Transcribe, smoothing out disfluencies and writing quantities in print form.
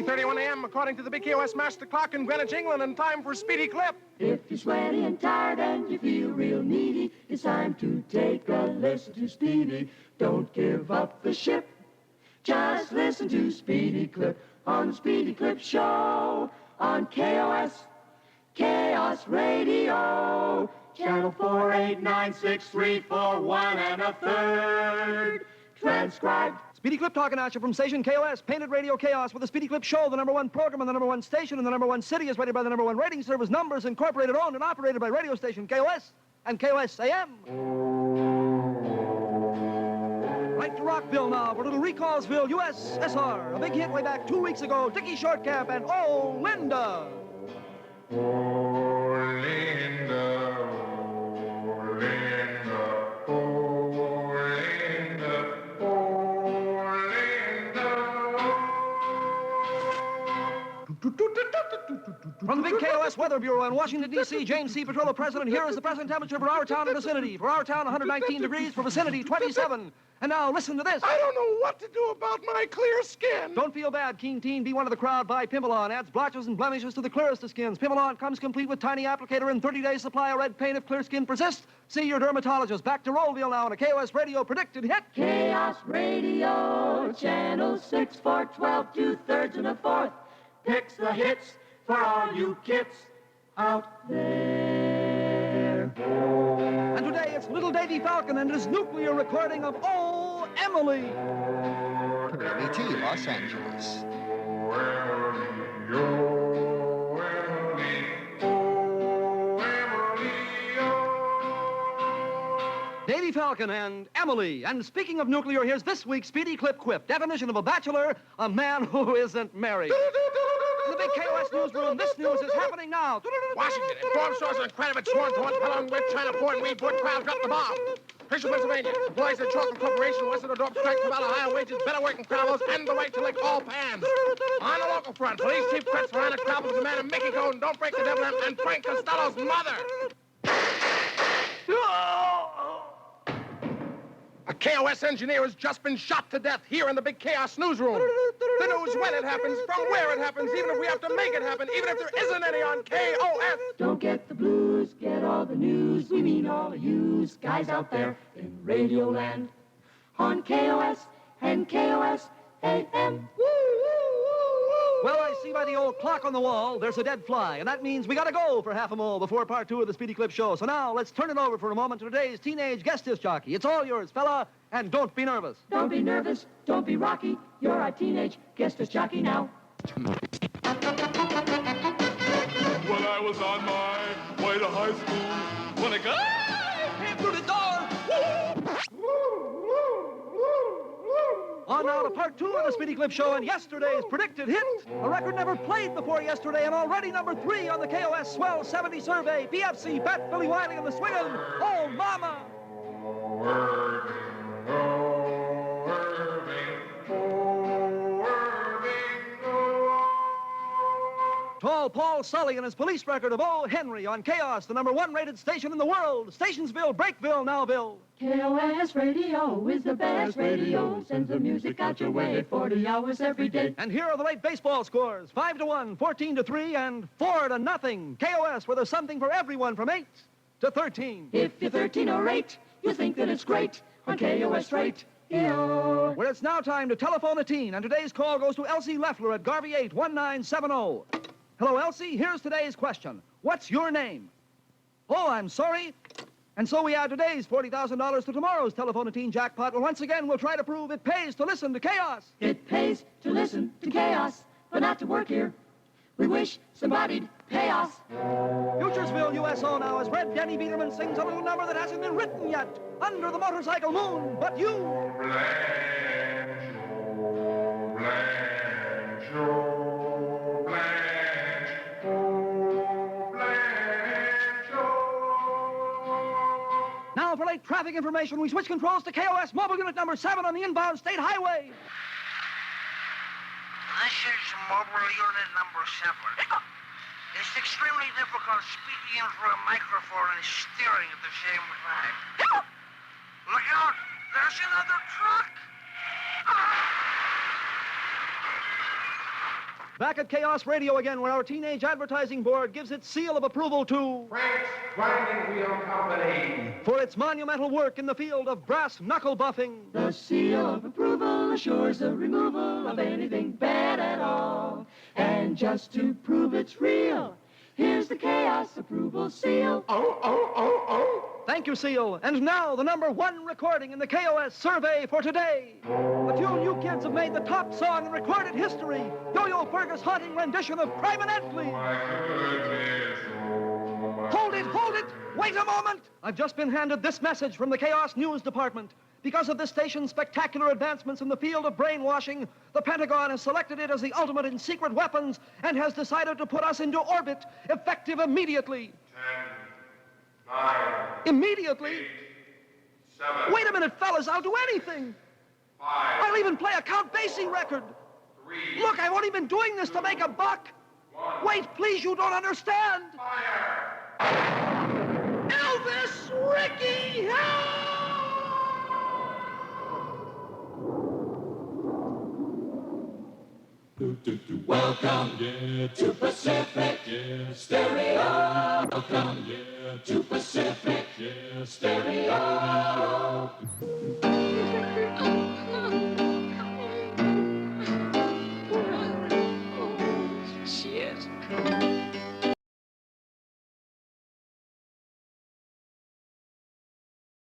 3:31 a.m. according to the Big KOS Master Clock in Greenwich, England, and time for Speedy Clip. If you're sweaty and tired and you feel real needy, it's time to take a listen to Speedy. Don't give up the ship. Just listen to Speedy Clip on the Speedy Clip Show on KOS, Chaos Radio, Channel 4896341 and a third. Transcribed. Speedy Clip talking at you from station KOS, Painted Radio Chaos, with the Speedy Clip Show, the #1 program and the #1 station and the #1 city, is rated by the #1 rating service, Numbers Incorporated, owned and operated by radio station KOS and KOS AM. Right to Rockville now for Little Recallsville, USSR. A big hit way back 2 weeks ago, Dickie Shortcap and Oh, Linda. Oh, Linda, oh, Linda, oh, Linda, oh, Linda. From the big KOS Weather Bureau in Washington, D.C., James C. Petrola, President. Here is the present temperature for our town and vicinity. For our town, 119 degrees. For vicinity, 27. And now, listen to this. I don't know what to do about my clear skin. Don't feel bad, keen teen. Be one of the crowd. Buy Pimpelon. Adds blotches and blemishes to the clearest of skins. Pimpelon comes complete with tiny applicator and 30-day supply of red paint. If clear skin persists, see your dermatologist. Back to Rollville now on a KOS Radio predicted hit. Chaos Radio, Channel 6 for 12 2/3 and a fourth. Picks the hits for all you kids out there. And today it's Little Davy Falcon and his nuclear recording of Oh, Emily. WT, Los Angeles. Davy Falcon and Emily. And speaking of nuclear, here's this week's Speedy Clip Quip. Definition of a bachelor, a man who isn't married. In the big KOS newsroom, this news is happening now. Washington, informed sources on Kratovich, Sworn, Torrance, Pelham, Witt, China, Point, Weed, Wood, Crowd, dropped the bomb. Pritchard, Pennsylvania, employees of Chalk Corporation, west of the Dorp strike, about higher wages, better working crowds, and the right to lick all pans. On the local front, Police Chief Kretz, Verona, Crowell, the man, and Mickey Golden, Don't Break the Devil, and Frank Costello's mother. A KOS engineer has just been shot to death here in the big Chaos newsroom. The news when it happens, from where it happens, even if we have to make it happen, even if there isn't any on KOS. Don't get the blues, get all the news. We mean all of you guys out there in Radio Land on KOS and KOS AM. Well, I see by the old clock on the wall, there's a dead fly, and that means we gotta go for half a mole before part 2 of the Speedy Clip Show. So now, let's turn it over for a moment to today's teenage guest disc jockey. It's all yours, fella, and don't be nervous. Don't be nervous, don't be rocky. You're our teenage guest disc jockey now. When I was on my way to high school, when a guy Came through the door! On now to part 2 of the Speedy Clip Show and yesterday's predicted hit. A record never played before yesterday and already number 3 on the KOS Swell 70 survey. BFC, Bat, Billy Wiley and the Swingin'. Oh, mama! Tall Paul Sully and his police record of Oh, Henry on Chaos, the #1 rated station in the world. Stationsville, Breakville, Nowville. KOS Radio is the best radio. Sends the music out your way 40 hours every day. And here are the late baseball scores. 5-1, 14-3, and 4-0. KOS, where there's something for everyone from 8 to 13. If you're 13 or 8, you think that it's great on KOS Radio. Where it's now time to telephone a teen, and today's call goes to Elsie Leffler at Garvey 81970. Hello, Elsie. Here's today's question. What's your name? Oh, I'm sorry. And so we add today's $40,000 to tomorrow's telephone a teen jackpot. Well, once again, we'll try to prove it pays to listen to Chaos. It pays to listen to Chaos, but not to work here. We wish somebody'd pay us. Futuresville, USO now, as Red Denny Biederman sings a little number that hasn't been written yet. Under the motorcycle moon, but you. Now for late traffic information, we switch controls to KOS Mobile Unit number 7 on the inbound state highway. This is Mobile Unit number 7. It's extremely difficult speaking in through a microphone and steering at the same time. Look out! There's another truck! Back at Chaos Radio again, where our teenage advertising board gives its seal of approval to Frank's Grinding Wheel Company. for its monumental work in the field of brass knuckle buffing. The seal of approval assures the removal of anything bad at all. And just to prove it's real, here's the Chaos Approval Seal. Oh. Thank you, Seal. And now, the #1 recording in the KOS survey for today. The tune you kids have made the top song in recorded history. Yo-Yo Fergus' haunting rendition of Crime and Entley. My goodness. Hold it! Wait a moment! I've just been handed this message from the Chaos News Department. Because of this station's spectacular advancements in the field of brainwashing, the Pentagon has selected it as the ultimate in secret weapons and has decided to put us into orbit, effective immediately. 10, 9, Immediately? 8, 7, Wait a minute, fellas, I'll do anything. 5, I'll even play a Count Basie record. 3, Look, I've only been doing this to make a buck. 1. Wait, please, you don't understand. Fire! Elvis Ricky, help! Welcome to Pacific Stereo. Welcome to Pacific Stereo.